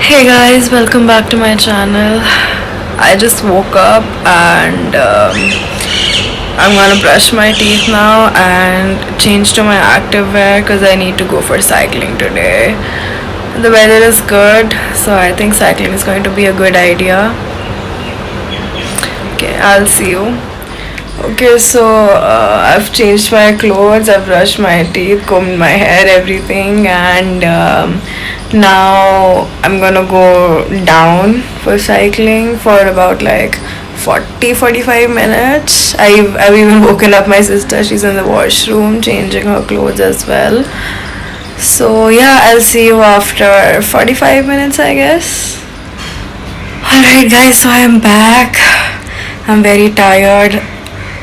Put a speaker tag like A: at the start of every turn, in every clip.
A: Hey guys, welcome back to my channel. I just woke up and I'm gonna brush my teeth now and change to my active wear because I need to go for cycling today. The weather is good, so I think cycling is going to be a good idea. Okay, I'll see you. Okay, so I've changed my clothes, I've brushed my teeth, combed my hair, everything, and now I'm gonna go down for cycling for about like 40-45 minutes. I've even woken up my sister, she's in the washroom changing her clothes as well. So yeah, I'll see you after 45 minutes, I guess. Alright, guys, so I'm back. I'm very tired.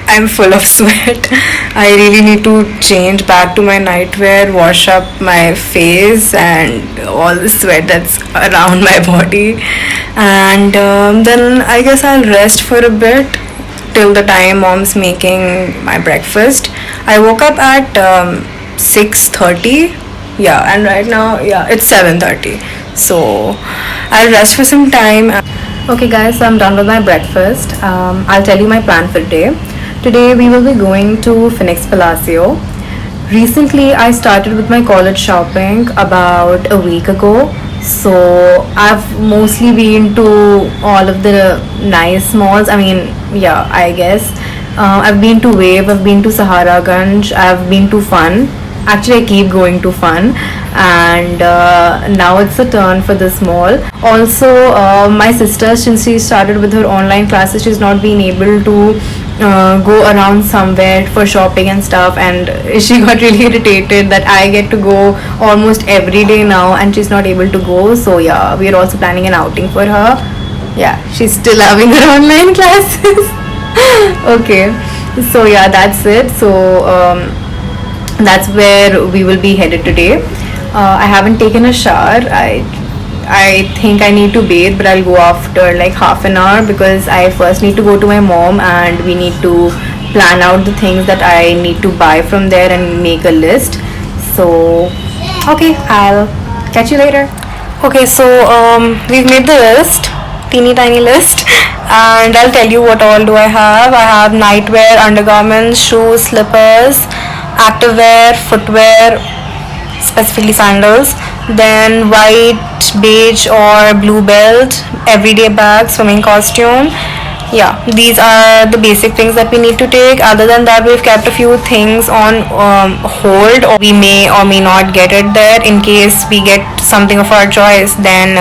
A: I'm full of sweat. I really need to change back to my nightwear, wash up my face and all the sweat that's around my body. And then I guess I'll rest for a bit till the time mom's making my breakfast. I woke up at 6:30. Yeah, and right now, yeah, it's 7:30. So I'll rest for some time. Okay, guys, so I'm done with my breakfast. I'll tell you my plan for today. Today we will be going to Phoenix Palacio. Recently I started with my college shopping about a week ago. So I've mostly been to all of the nice malls. I mean, yeah, I guess. I've been to Wave, I've been to Sahara Ganj, I've been to Fun. Actually, I keep going to Fun, and now it's a turn for this mall. Also, my sister, since she started with her online classes, she's not been able to go around somewhere for shopping and stuff, and she got really irritated that I get to go almost every day now and she's not able to go. So yeah, we are also planning an outing for her. Yeah, she's still having her online classes. Okay, so yeah, that's it. So that's where we will be headed today. I haven't taken a shower. I think I need to bathe, but I'll go after like half an hour because I first need to go to my mom and we need to plan out the things that I need to buy from there and make a list. So okay, I'll catch you later. Okay, so we've made the list, teeny tiny list, and I'll tell you what all do I have. I have nightwear, undergarments, shoes, slippers, activewear, footwear, specifically sandals, then white, beige or blue belt, everyday bag, swimming costume. Yeah, these are the basic things that we need to take. Other than that, we've kept a few things on hold, or we may or may not get it there. In case we get something of our choice, then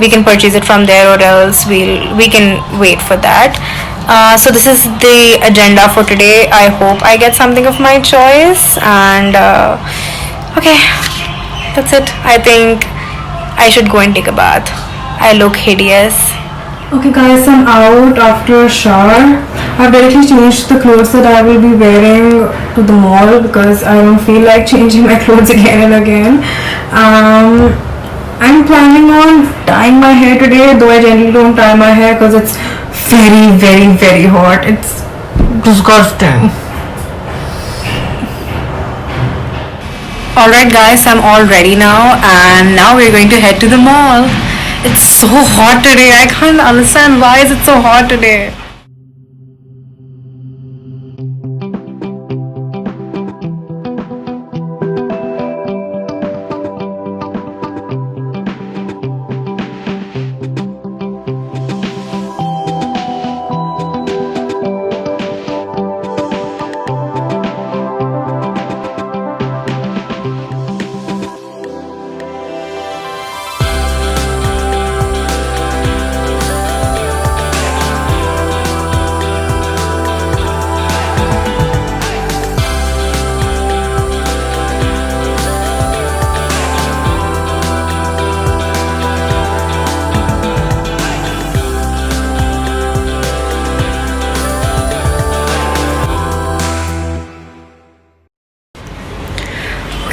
A: we can purchase it from there, or else we can wait for that. So this is the agenda for today. I hope I get something of my choice, and okay, that's it. I think I should go and take a bath. I look hideous. Okay, guys, I'm out after a shower. I've directly changed the clothes that I will be wearing to the mall because I don't feel like changing my clothes again and again. I'm planning on dyeing my hair today, though I generally don't dye my hair because it's very, very, very hot. It's disgusting. Alright, guys, I'm all ready now, and now we're going to head to the mall. It's so hot today. I can't understand why is it so hot today.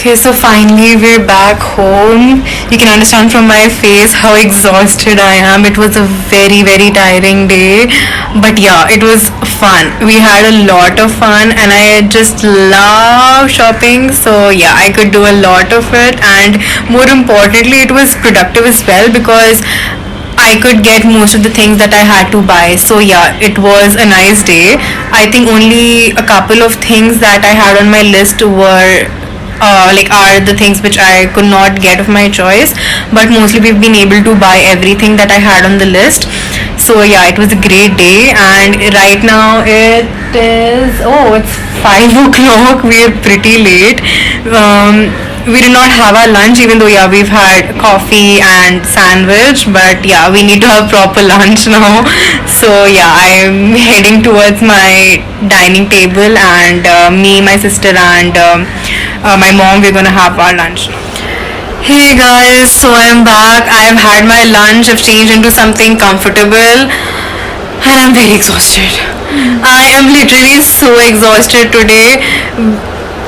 B: Okay, so finally we're back home. You can understand from my face how exhausted I am. It was a very, very tiring day. But yeah, it was fun. We had a lot of fun and I just love shopping. So yeah, I could do a lot of it, and more importantly, it was productive as well because I could get most of the things that I had to buy. So yeah, it was a nice day. I think only a couple of things that I had on my list were are the things which I could not get of my choice, but mostly we've been able to buy everything that I had on the list. So yeah, it was a great day, and right now it's 5 o'clock. We're pretty late. We did not have our lunch, even though yeah, we've had coffee and sandwich, but yeah, we need to have proper lunch now. So yeah, I'm heading towards my dining table, and me, my sister, and my mom, we're gonna have our lunch. Hey guys, so I'm back. I've had my lunch. I've changed into something comfortable, and I'm very exhausted. I am literally so exhausted today.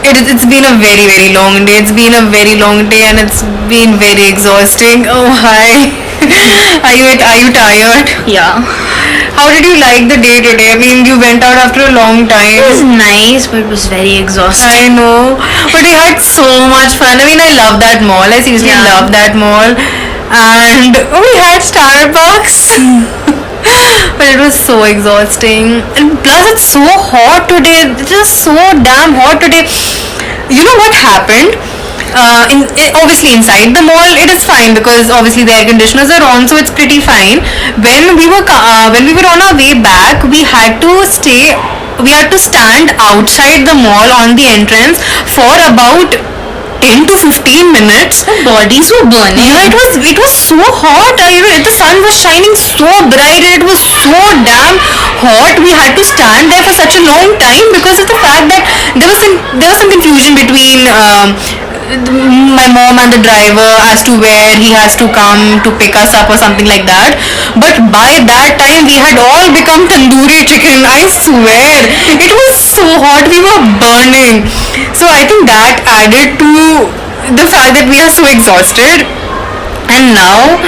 B: It's been a very, very long day. It's been a very long day, and it's been very exhausting. Oh hi. Are you tired?
C: Yeah.
B: How did you like the day today? I mean, you went out after a long
C: It was
B: time.
C: nice, but it was very exhausting.
B: I know, but we had so much fun. I mean, I love that mall. I seriously
C: Yeah.
B: love that mall, and we had Starbucks. But it was so exhausting, and plus it's so hot today. It is so damn hot today. You know what happened? Obviously inside the mall it is fine because obviously the air conditioners are on, so it's pretty fine. When we were on our way back, we had to stand outside the mall on the entrance for about 10 to 15 minutes.
C: Bodies were burning.
B: Yeah, it was so hot. The sun was shining so bright and it was so damn hot. We had to stand there for such a long time because of the fact that there was some confusion between my mom and the driver as to where he has to come to pick us up or something like that. But by that time, we had all become tandoori chicken. I swear, it was so hot. We were burning. So I think that added to the fact that we are so exhausted. And now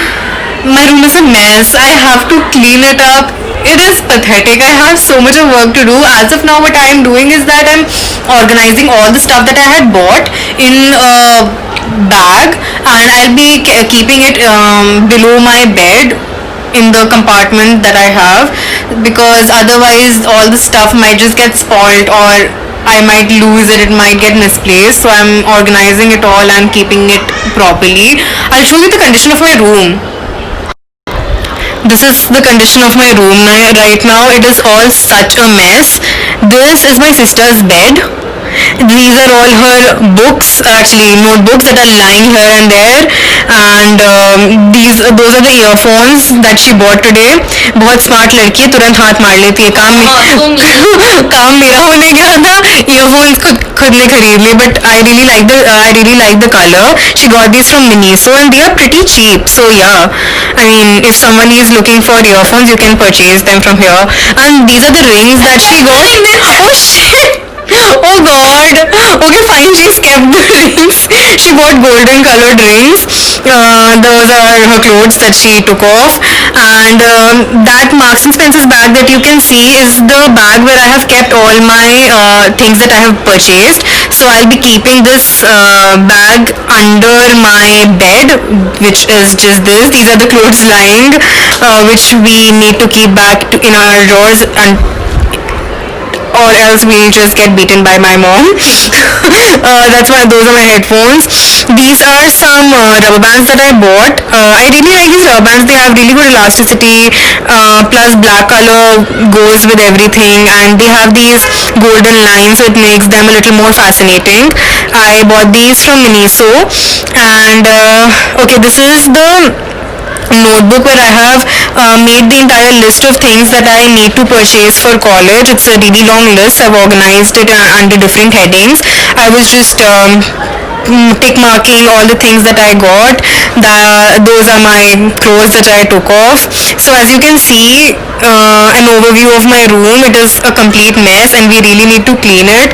B: my room is a mess. I have to clean it up. It is pathetic. I have so much of work to do. As of now, what I am doing is that I'm organizing all the stuff that I had bought in a bag, and I'll be keeping it below my bed in the compartment that I have, because otherwise all the stuff might just get spoiled, or I might lose it, it might get misplaced. So I'm organizing it all and keeping it properly. I'll show you the condition of my room. This is the condition of my room right now. It is all such a mess. This is my sister's bed. These are all her books, actually notebooks that are lying here and there, and those are the earphones that she bought today. बहुत smart लड़की है, तुरंत हाथ मार लेती है. काम मेरा होने गया था. Earphones खुद ने खरीद ली, but I really like the color. She got these from Miniso and they are pretty cheap. So yeah, I mean, if someone is looking for earphones, you can purchase them from here. And these are the rings that she got. Oh shit! Oh god. Okay, fine, she's kept the rings. She bought golden colored rings. Those are her clothes that she took off. And that Marks and Spencer's bag that you can see is the bag where I have kept all my things that I have purchased. So I'll be keeping this bag under my bed, which is just this. These are the clothes lying, which we need to keep back in our drawers, and or else we'll just get beaten by my mom. That's why those are my headphones. These are some rubber bands that I bought. I really like these rubber bands. They have really good elasticity. Plus black color goes with everything, and they have these golden lines, so it makes them a little more fascinating. I bought these from Miniso, and okay, this is the notebook where I have made the entire list of things that I need to purchase for college. It's a really long list. I've organized it under different headings. I was just tick marking all the things that I got. Those are my clothes that I took off. So as you can see, an overview of my room. It is a complete mess, and we really need to clean it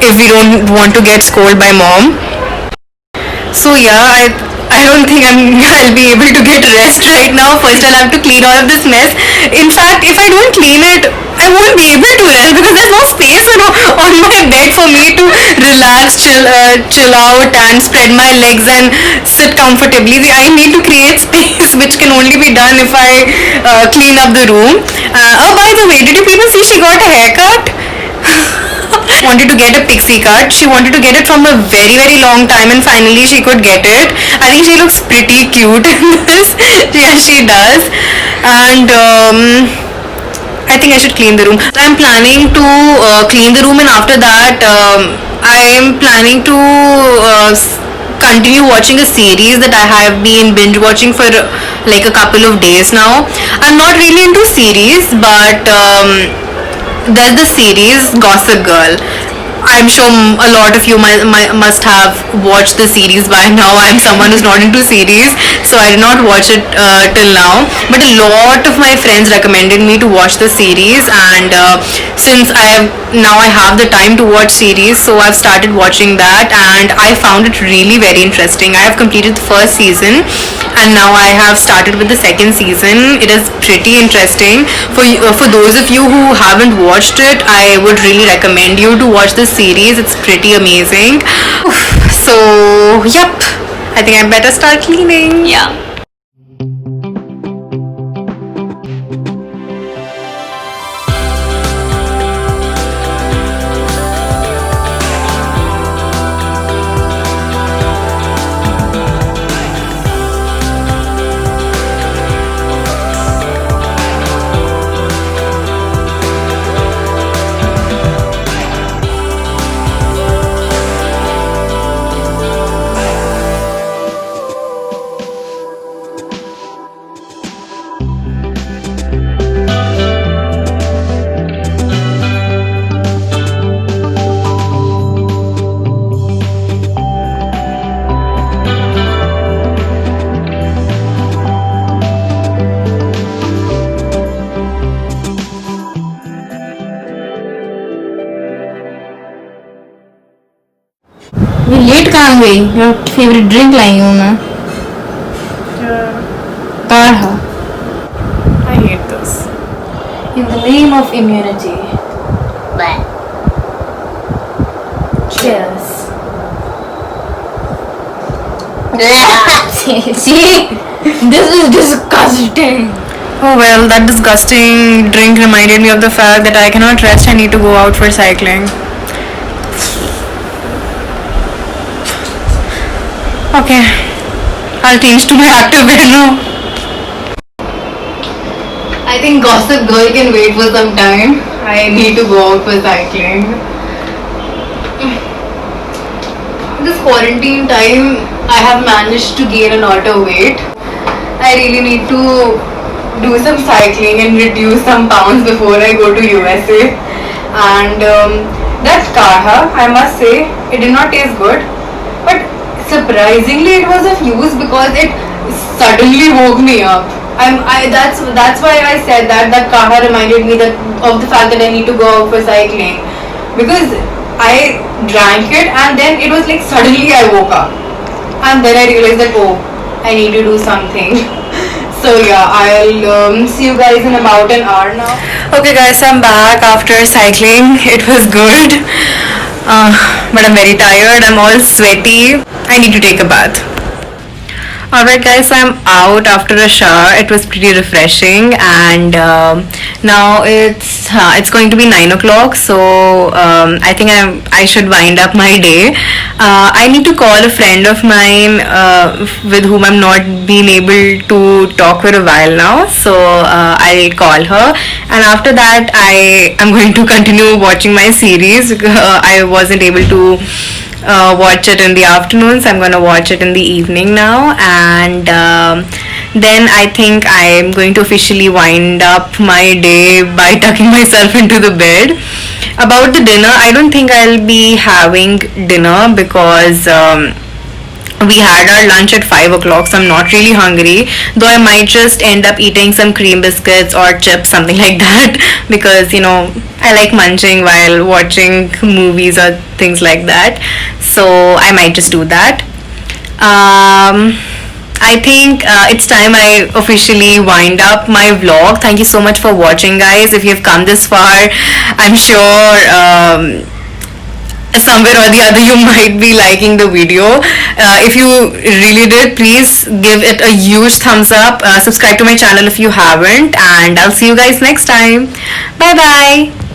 B: if we don't want to get scolded by mom. So yeah, I don't think I'll be able to get rest right now. First I'll have to clean all of this mess. In fact, if I don't clean it, I won't be able to rest because there's no space on my bed for me to relax, chill out and spread my legs and sit comfortably. I need to create space, which can only be done if I clean up the room. Oh, by the way, did you people see she got a haircut? Wanted to get a pixie cut. She wanted to get it from a very long time and finally she could get it. I think she looks pretty cute in this. Yeah, she does. And I think I should clean the room. I'm planning to clean the room, and after that I'm planning to continue watching a series that I have been binge watching for like a couple of days now. I'm not really into series, but there's the series Gossip Girl. I'm sure a lot of you must have watched the series by now. I'm someone who's not into series, so I did not watch it till now. But a lot of my friends recommended me to watch the series, and since I have the time to watch series, so I've started watching that, and I found it really very interesting. I have completed the first season, and now I have started with the second season. It is pretty interesting. For those of you who haven't watched it, I would really recommend you to watch this series. It's pretty amazing. So yep, I think I better start cleaning.
C: Yeah.
B: ये late कहाँ गई? Your favourite drink लाई हूँ मैं. काढ़ा.
A: I hate this.
B: In the name of immunity. Cheers. See, this is disgusting.
A: Oh well, that disgusting drink reminded me of the fact that I cannot rest. I need to go out for cycling. Okay, I'll change to my active wear now.
B: I think Gossip Girl can wait for some time. I need to go out for cycling. This quarantine time, I have managed to gain a lot of weight. I really need to do some cycling and reduce some pounds before I go to USA. And that kaha, I must say, it did not taste good. But surprisingly, it was of use because it suddenly woke me up. That's why I said that kaha reminded me of the fact that I need to go out for cycling, because I drank it and then it was like suddenly I woke up and then I realized that I need to do something. So yeah, I'll see you guys in about an hour now.
A: Okay guys, I'm back after cycling. It was good, but I'm very tired. I'm all sweaty. I need to take a bath. Alright guys, I'm out after a shower. It was pretty refreshing, and now it's going to be 9 o'clock, so I think I should wind up my day. I need to call a friend of mine with whom I'm not been able to talk for a while now, so I'll call her, and after that I'm going to continue watching my series. I wasn't able to watch it in the afternoon, so I'm gonna watch it in the evening now, and then I think I'm going to officially wind up my day by tucking myself into the bed. About the dinner, I don't think I'll be having dinner because we had our lunch at 5 o'clock, so I'm not really hungry, though I might just end up eating some cream biscuits or chips, something like that, because I like munching while watching movies or things like that, so I might just do that.
B: I think it's time I officially wind up my vlog. Thank you so much for watching, guys. If you've come this far, I'm sure somewhere or the other you might be liking the video. If you really did, please give it a huge thumbs up. Subscribe to my channel if you haven't, and I'll see you guys next time. Bye bye.